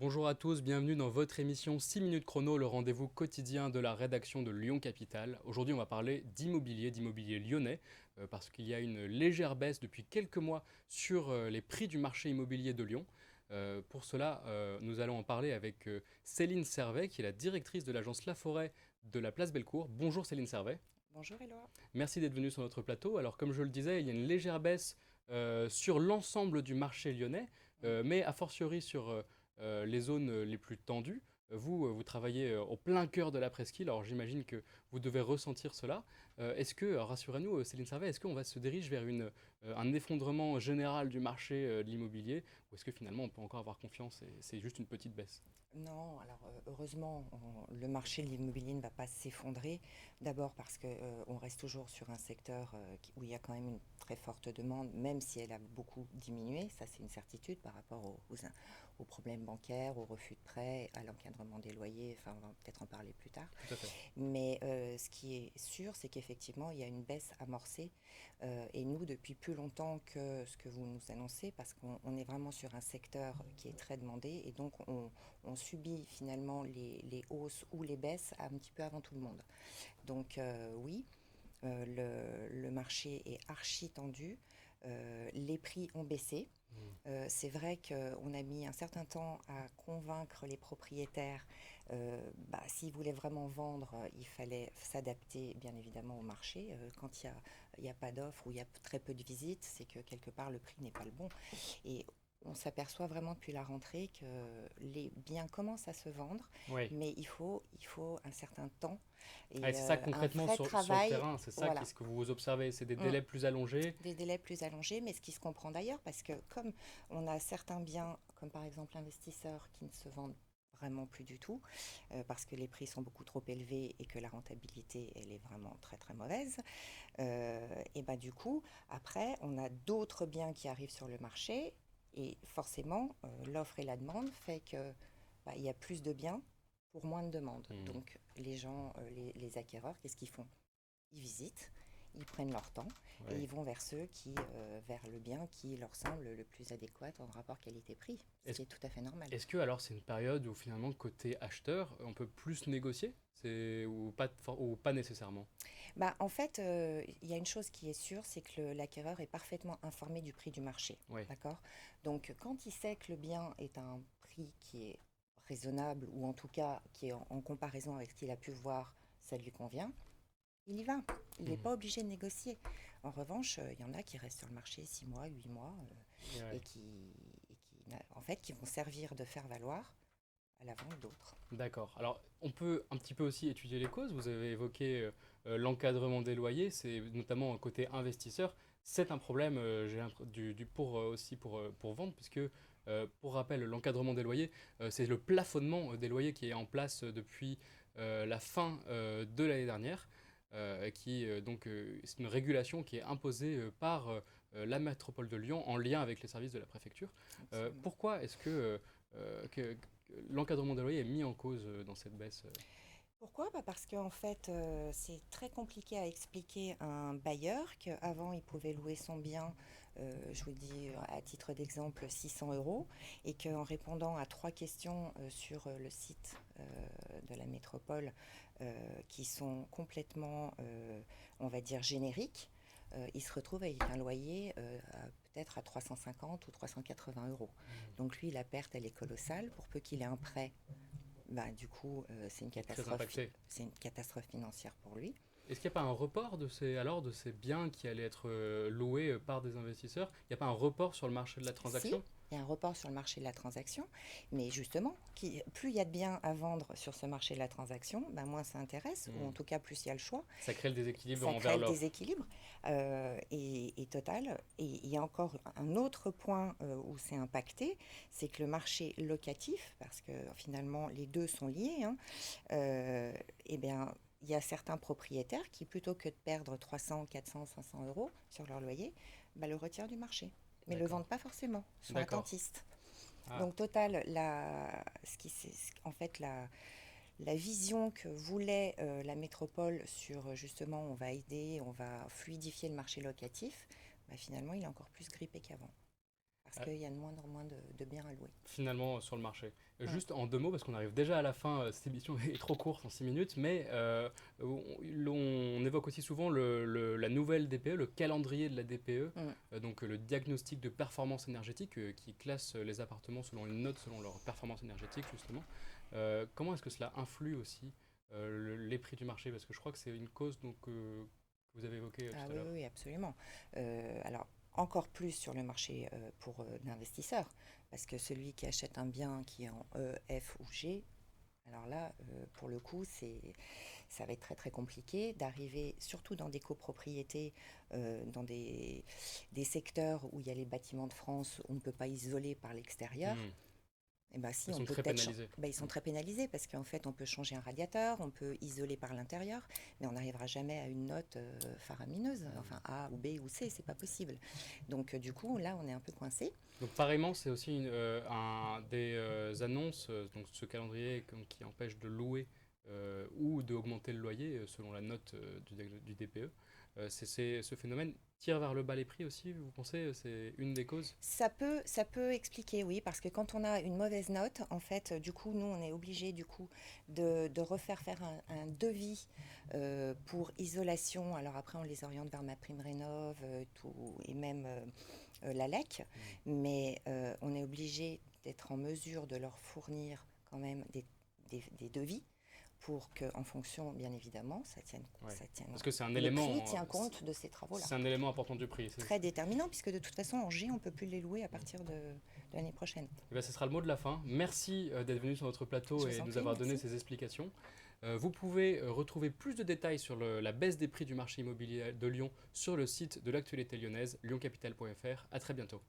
Bonjour à tous, bienvenue dans votre émission 6 minutes chrono, le rendez-vous quotidien de la rédaction de Lyon Capital. Aujourd'hui, on va parler d'immobilier lyonnais, parce qu'il y a une légère baisse depuis quelques mois sur les prix du marché immobilier de Lyon. Pour cela, nous allons en parler avec Céline Servet, qui est la directrice de l'agence Laforêt de la place Bellecour. Bonjour Céline Servet. Bonjour Éloi. Merci d'être venue sur notre plateau. Alors, comme je le disais, il y a une légère baisse sur l'ensemble du marché lyonnais, mais a fortiori sur les zones les plus tendues. Vous travaillez au plein cœur de la presqu'île, alors j'imagine que vous devez ressentir cela. Est-ce que, rassurez-nous, Céline Servet, est-ce qu'on va se diriger vers un effondrement général du marché de l'immobilier, ou est-ce que finalement on peut encore avoir confiance et c'est juste une petite baisse? Non, alors heureusement, le marché de l'immobilier ne va pas s'effondrer. D'abord parce que on reste toujours sur un secteur où il y a quand même une très forte demande, même si elle a beaucoup diminué. Ça, c'est une certitude par rapport aux problèmes bancaires, aux refus de prêts, à l'encadrement des loyers. Enfin, on va peut-être en parler plus tard. Tout à fait. Mais ce qui est sûr, c'est qu'effectivement, il y a une baisse amorcée. Et nous, depuis plus longtemps que ce que vous nous annoncez, parce qu'on est vraiment sur un secteur qui est très demandé, et donc on subit finalement les hausses ou les baisses un petit peu avant tout le monde. Donc oui, le marché est archi tendu. Les prix ont baissé. Mm. C'est vrai qu'on a mis un certain temps à convaincre les propriétaires. S'ils voulaient vraiment vendre, il fallait s'adapter bien évidemment au marché. Quand il y a pas d'offre ou il y a très peu de visites, c'est que quelque part le prix n'est pas le bon. Et on s'aperçoit vraiment depuis la rentrée que les biens commencent à se vendre, Oui. mais il faut un certain temps Ah, et et c'est ça un concrètement vrai sur le travail. terrain, c'est ça Voilà. ce que vous observez, c'est des Mm. délais plus allongés. Des délais plus allongés, mais ce qui se comprend d'ailleurs, parce que comme on a certains biens, comme par exemple l'investisseur, qui ne se vendent vraiment plus du tout, parce que les prix sont beaucoup trop élevés et que la rentabilité, elle est vraiment très très mauvaise, et ben du coup, après, on a d'autres biens qui arrivent sur le marché, et forcément, l'offre et la demande fait que il y a plus de biens pour moins de demandes. Hmm. Donc les gens, les acquéreurs, qu'est-ce qu'ils font? Ils visitent, ils prennent leur temps et Ouais. ils vont vers vers le bien qui leur semble le plus adéquat en rapport qualité-prix, ce Est-ce, qui est tout à fait normal. est-ce que alors c'est une période où finalement côté acheteur, on peut plus négocier, ou pas nécessairement? En fait, il y a une chose qui est sûre, c'est que l'acquéreur est parfaitement informé du prix du marché. Oui. D'accord? Donc, quand il sait que le bien est à un prix qui est raisonnable, ou en tout cas qui est en comparaison avec ce qu'il a pu voir, ça lui convient, il y va. Il n'est Mhm. pas obligé de négocier. En revanche, il y en a qui restent sur le marché 6 mois, 8 mois, et Ouais. en fait, qui vont servir de faire valoir à la vente d'autres. D'accord. Alors, on peut un petit peu aussi étudier les causes. Vous avez évoqué l'encadrement des loyers, c'est notamment un côté investisseur. C'est un problème aussi pour vendre, puisque, pour rappel, l'encadrement des loyers, c'est le plafonnement des loyers qui est en place depuis la fin de l'année dernière, c'est une régulation qui est imposée par la métropole de Lyon en lien avec les services de la préfecture. Absolument. Pourquoi est-ce que l'encadrement des loyers est mis en cause dans cette baisse? Pourquoi? Parce qu'en fait, c'est très compliqué à expliquer à un bailleur qu'avant, il pouvait louer son bien, je vous dis à titre d'exemple, 600 euros, et qu'en répondant à trois questions sur le site de la métropole, qui sont complètement, on va dire, génériques, il se retrouve avec un loyer peut-être à 350 ou 380 euros. Donc lui, la perte, elle est colossale. Pour peu qu'il ait un prêt, du coup, Très impacté. c'est une catastrophe financière pour lui. Est-ce qu'il n'y a pas un report de ces biens qui allaient être loués par des investisseurs? Il n'y a pas un report sur le marché de la Si, transaction? il y a un report sur le marché de la transaction, mais justement, plus il y a de biens à vendre sur ce marché de la transaction, moins ça intéresse, ou en Hmm. tout cas plus il y a le choix. Ça crée le déséquilibre Ça crée envers le l'offre. déséquilibre et total. Et il y a encore un autre point où c'est impacté, c'est que le marché locatif, parce que finalement les deux sont liés, hein, eh bien, il y a certains propriétaires qui, plutôt que de perdre 300, 400, 500 euros sur leur loyer, le retirent du marché. Mais ne le D'accord. vendent pas forcément, sont D'accord. attentistes. Ah, Donc, total, en fait, la vision que voulait la métropole sur justement on va aider, on va fluidifier le marché locatif, finalement il est encore plus grippé qu'avant. parce qu'il y a de moins en moins de biens à louer. Finalement sur le marché. Ouais. Juste en 2 mots, parce qu'on arrive déjà à la fin, cette émission est trop courte en 6 minutes, mais on évoque aussi souvent la nouvelle DPE, le calendrier de la DPE, Mm. donc le diagnostic de performance énergétique qui classe les appartements selon une note, selon leur performance énergétique justement. Comment est-ce que cela influe aussi les prix du marché? Parce que je crois que c'est une cause donc, que vous avez évoquée Ah tout à oui, l'heure. oui, oui, absolument. Alors, encore plus sur le marché pour l'investisseur, parce que celui qui achète un bien qui est en E, F ou G, alors là, pour le coup, ça va être très très compliqué d'arriver, surtout dans des copropriétés, dans des secteurs où il y a les bâtiments de France, on ne peut pas isoler par l'extérieur. Hmm. Eh ben si, Ils on sont peut très peut-être pénalisés. ils sont très pénalisés parce qu'en fait, on peut changer un radiateur, on peut isoler par l'intérieur, mais on n'arrivera jamais à une note faramineuse, enfin A ou B ou C, c'est pas possible. Donc du coup, là, on est un peu coincé. Donc pareillement, c'est aussi des annonces, donc ce calendrier qui empêche de louer ou d'augmenter le loyer selon la note du DPE. Ce phénomène tire vers le bas les prix aussi, vous pensez, c'est une des causes? Ça peut expliquer, oui, parce que quand on a une mauvaise note, en fait, du coup, nous, on est obligé, du coup, de refaire faire un devis pour isolation. Alors après, on les oriente vers ma prime rénov, tout, et même la LEC, mais on est obligé d'être en mesure de leur fournir quand même des devis pour qu'en fonction, bien évidemment, Ouais. ça tienne, Parce que c'est un le prix élément, tient compte de ces travaux-là. c'est un élément important du prix. Très déterminant, puisque de toute façon, en G, on ne peut plus les louer à partir de l'année prochaine. Eh ben, ce sera le mot de la fin. Merci d'être venu sur notre plateau Je et vous de en nous prie, avoir donné merci. ces explications. Vous pouvez retrouver plus de détails sur la baisse des prix du marché immobilier de Lyon sur le site de l'actualité lyonnaise, lyoncapital.fr. À très bientôt.